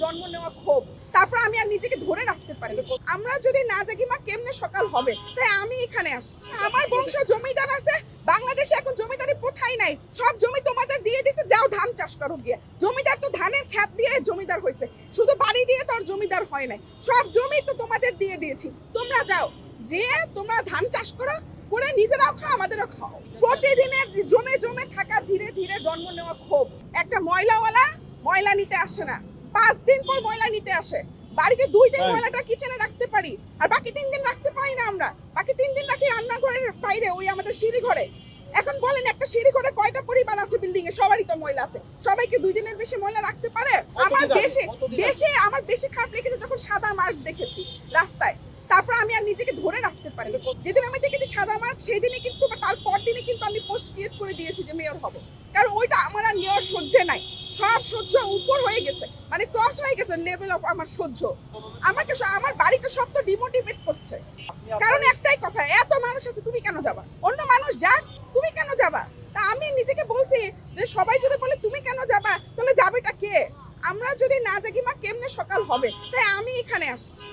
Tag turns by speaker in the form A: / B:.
A: জন্ম নেওয়া ক্ষোভ, তারপর আমি আর নিজেকে ধরে রাখতে পারি। আমরা যদি না জাগি মা কেমনে সকাল হবে, তাই আমি এখানে আসছি। আমার বংশ জমিদার আছে, বাংলাদেশে এখন জমিদারি প্রথাই নাই, সব জমি তোমাদের দিয়ে দিছে, যাও ধান চাষ করো গিয়ে। জমিদার তো ধানের ক্ষেত দিয়ে জমিদার হয়েছে, শুধু বাড়ি দিয়ে তো আর জমিদার হয় নাই, সব জমি তো তোমাদের দিয়ে দিয়েছি। তোমরা যাও, যে তোমরা ধান চাষ করো, করে নিজেরাও খাও আমাদেরও খাও। প্রতিদিনের জমে জমে থাকা ধীরে ধীরে জন্ম নেওয়া ক্ষোভ। একটা ময়লাওয়ালা ময়লা নিতে আসে না, 5 দিন পর ময়লা নিতে আসে। বাড়িতে 2 দিন ময়লাটা কিচেনে রাখতে পারি, আর বাকি 3 দিন রাখতে পারি না। আমরা বাকি 3 দিন রাখি রান্নাঘরের বাইরে, ওই আমাদের সিঁড়ি ঘরে। এখন বলেন, একটা সিঁড়ি ঘরে কয়টা পরিবার আছে বিল্ডিং এ? সবারই তো ময়লা আছে। সবাইকে 2 দিনের বেশি ময়লা রাখতে পারে? আমার বেশি খারাপ লেগেছে যখন সাদা মার্ক দেখেছি রাস্তায়, তারপর আমি আর নিজেকে ধরে রাখতে পারি। যেদিন আমি দেখেছি সাদা মার্ক, সেই দিনে কিন্তু বা তারপর দিনে কিন্তু আমি পোস্ট ক্রিয়েট করে দিয়েছি যে মেয়র হব, কারণ ওইটা আমার আর নেওয়ার সহ্যে নাই। সব সহ্য উপর হয়ে গেছে, মানে ক্রস হয়ে গেছে লেভেল অফ আমার সহ্য। আমার বাড়িতে সব তো ডিমোটিভেট করছে, কারণ একটাই কথা, এত মানুষ আছে, তুমি কেন যাবা? অন্য মানুষ যাক, তুমি কেন যাবা? তা আমি নিজেকে বলছি যে সবাই যদি বলে তুমি কেন যাবা, তাহলে যাবেটা কে? আমরা যদি না জাগি মা কেমনে সকাল হবে, তাই আমি এখানে আসছি।